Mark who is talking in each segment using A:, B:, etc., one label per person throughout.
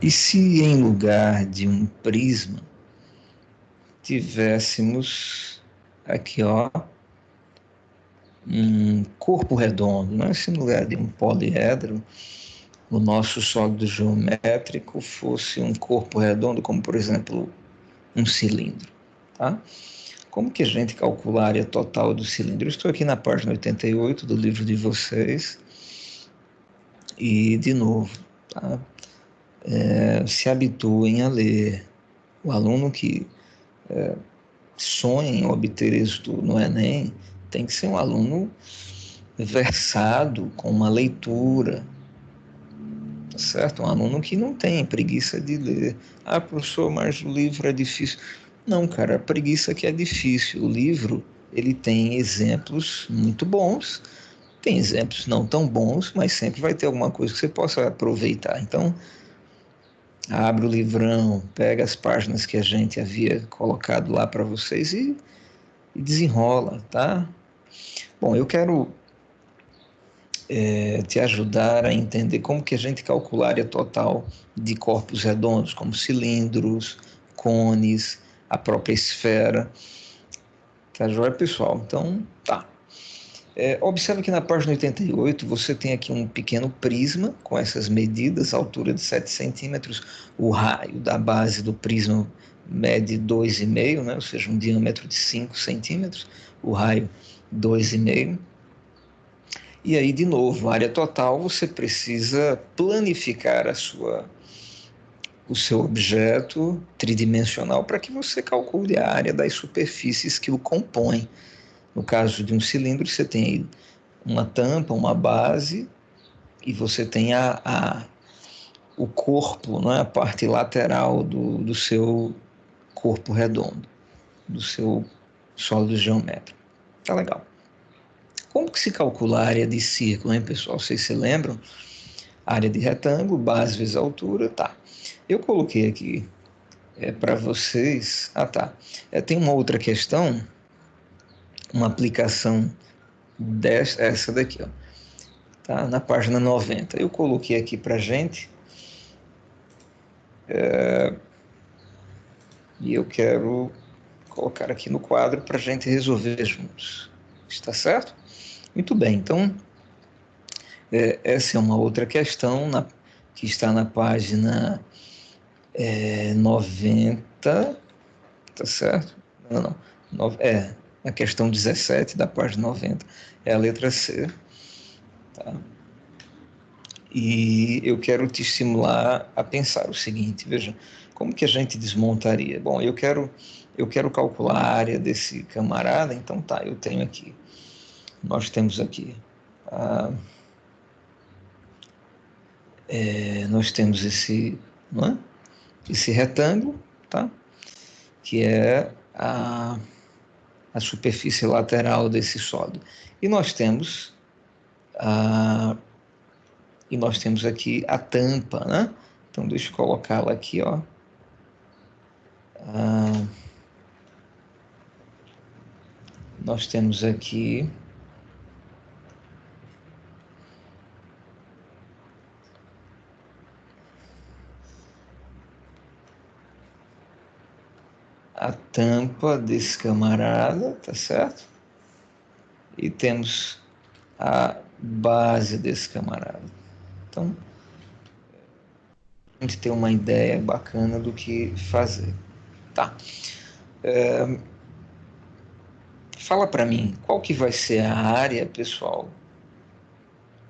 A: E se em lugar de um prisma tivéssemos aqui, ó, um corpo redondo, né? Se no lugar de um poliedro, o nosso sólido geométrico fosse um corpo redondo, como por exemplo um cilindro, tá? Como que a gente calcula a área total do cilindro? Eu estou aqui na página 88 do livro de vocês e, de novo, tá? Se habituem a ler. O aluno que sonha em obter êxito no Enem tem que ser um aluno versado, com uma leitura, tá certo? Um aluno que não tem preguiça de ler. Ah, professor, mas o livro é difícil. Não, cara, a preguiça que é difícil. O livro, ele tem exemplos muito bons, tem exemplos não tão bons, mas sempre vai ter alguma coisa que você possa aproveitar. Então, abre o livrão, pega as páginas que a gente havia colocado lá para vocês e desenrola, tá? Bom, eu quero te ajudar a entender como que a gente calcula a área total de corpos redondos, como cilindros, cones, a própria esfera. Tá joia, pessoal? Então, tá. Observe que na página 88 você tem aqui um pequeno prisma com essas medidas, altura de 7 centímetros, o raio da base do prisma mede 2,5, né? Ou seja, um diâmetro de 5 centímetros, o raio 2,5. E aí, de novo, área total, você precisa planificar o seu objeto tridimensional para que você calcule a área das superfícies que o compõem. No caso de um cilindro, você tem aí uma tampa, uma base, e você tem o corpo, não é? A parte lateral do seu corpo redondo, do seu sólido geométrico. Tá legal. Como que se calcula a área de círculo, hein, pessoal? Vocês se lembram? Área de retângulo, base vezes altura, tá. Eu coloquei aqui para vocês. Ah, tá. Tem uma outra questão, uma aplicação essa daqui, ó. Tá? Na página 90. Eu coloquei aqui para gente e eu quero colocar aqui no quadro para a gente resolver juntos. Está certo? Muito bem, então essa é uma outra questão que está na página 90, tá certo? Não, não. A questão 17 da página 90 é a letra C. Tá? E eu quero te estimular a pensar o seguinte, veja, como que a gente desmontaria? Bom, eu quero calcular a área desse camarada, então tá, eu tenho aqui, nós temos aqui, nós temos não é? Esse retângulo, tá? Que é a superfície lateral desse sólido. E nós temos aqui a tampa, né? Então deixa eu colocá-la aqui, ó. Nós temos aqui a tampa desse camarada, tá certo? E temos a base desse camarada. Então, a gente tem uma ideia bacana do que fazer. Tá. Fala para mim, qual que vai ser a área, pessoal,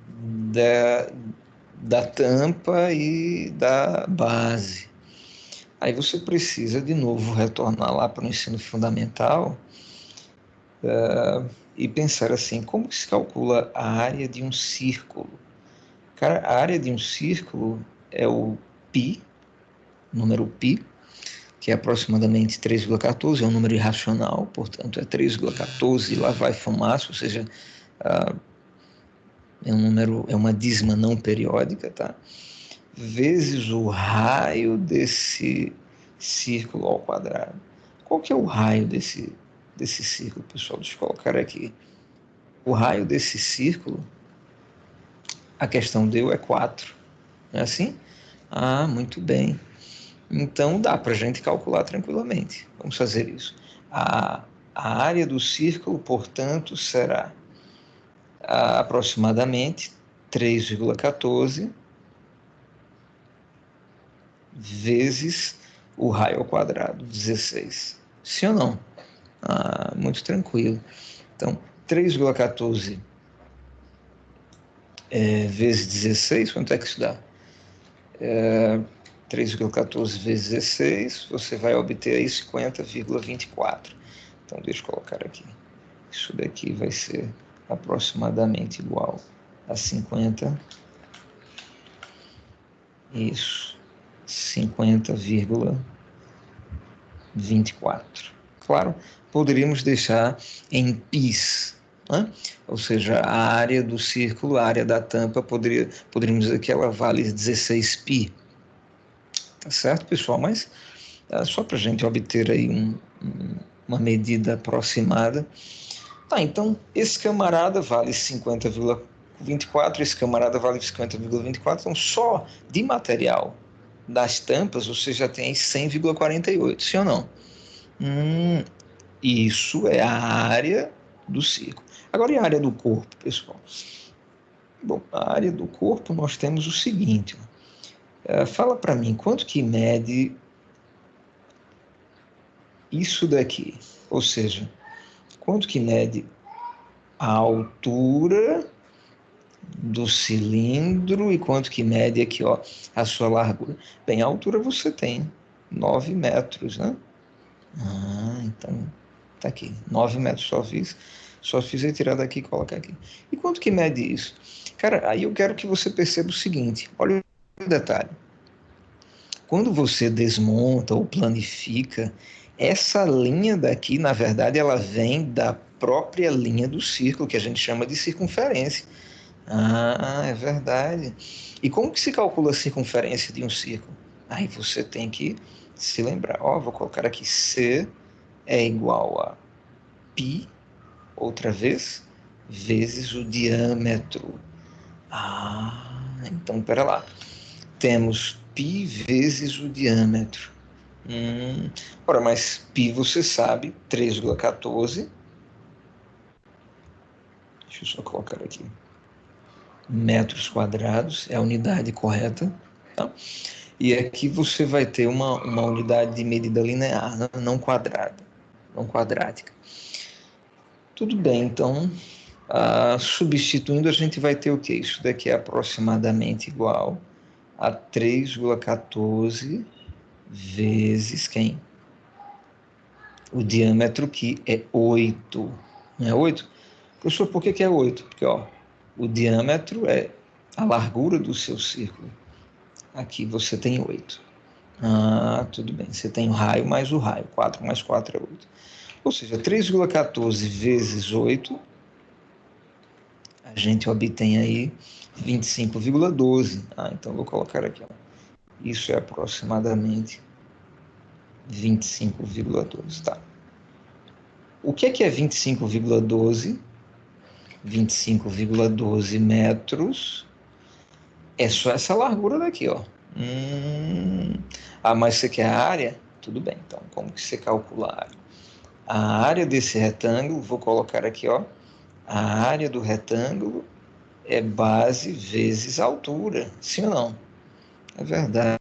A: da, da tampa e da base? Aí você precisa, de novo, retornar lá para o ensino fundamental e pensar assim, como se calcula a área de um círculo? Cara, a área de um círculo é o π, número π, que é aproximadamente 3,14, é um número irracional, portanto é 3,14, lá vai fumaça, ou seja, é um número, é uma dízima não periódica, tá? Vezes o raio desse círculo ao quadrado. Qual que é o raio desse círculo, pessoal? Deixa eu colocar aqui. O raio desse círculo, a questão deu é 4. Não é assim? Ah, muito bem. Então dá para a gente calcular tranquilamente. Vamos fazer isso. A área do círculo, portanto, será aproximadamente 3,14 vezes o raio ao quadrado, 16. Sim ou não? Ah, muito tranquilo. Então, 3,14 vezes 16, quanto é que isso dá? 3,14 vezes 16, você vai obter aí 50,24. Então, deixa eu colocar aqui. Isso daqui vai ser aproximadamente igual a 50. Isso. 50,24. Claro, poderíamos deixar em πs, né? Ou seja, a área do círculo, a área da tampa, poderíamos dizer que ela vale 16 π. Tá certo, pessoal? Mas só para a gente obter aí uma medida aproximada. Tá, então esse camarada vale 50,24, esse camarada vale 50,24, então só de material das tampas você já tem 100,48, sim ou não? Isso é a área do círculo. Agora, e a área do corpo, pessoal? Bom, a área do corpo nós temos o seguinte, fala para mim, quanto que mede isso daqui? Ou seja, quanto que mede a altura do cilindro e quanto que mede aqui, ó, a sua largura? Bem, a altura você tem 9 metros, né? Então, tá aqui, 9 metros, só fiz retirar daqui e colocar aqui. E quanto que mede isso? Cara, aí eu quero que você perceba o seguinte, olha o detalhe. Quando você desmonta ou planifica, essa linha daqui, na verdade, ela vem da própria linha do círculo, que a gente chama de circunferência. Ah, é verdade. E como que se calcula a circunferência de um círculo? Aí você tem que se lembrar. Ó, vou colocar aqui C é igual a π, outra vez, vezes o diâmetro. Ah, então, pera lá. Temos π vezes o diâmetro. Ora, mas π você sabe, 3,14. Deixa eu só colocar aqui. Metros quadrados é a unidade correta. Tá? E aqui você vai ter uma unidade de medida linear, não quadrada, não quadrática. Tudo bem, então, substituindo, a gente vai ter o quê? Isso daqui é aproximadamente igual a 3,14 vezes quem? O diâmetro, que é 8. Não é 8? Professor, por que é 8? Porque ó, o diâmetro é a largura do seu círculo. Aqui você tem 8. Tudo bem. Você tem o raio mais o raio. 4 mais 4 é 8. Ou seja, 3,14 vezes 8, a gente obtém aí 25,12. Então vou colocar aqui. Ó. Isso é aproximadamente 25,12. Tá. O que é 25,12? 25,12 metros é só essa largura daqui, ó. Mas você quer a área? Tudo bem, então, como que você calcula a área? A área desse retângulo, vou colocar aqui, ó. A área do retângulo é base vezes altura, sim ou não? É verdade.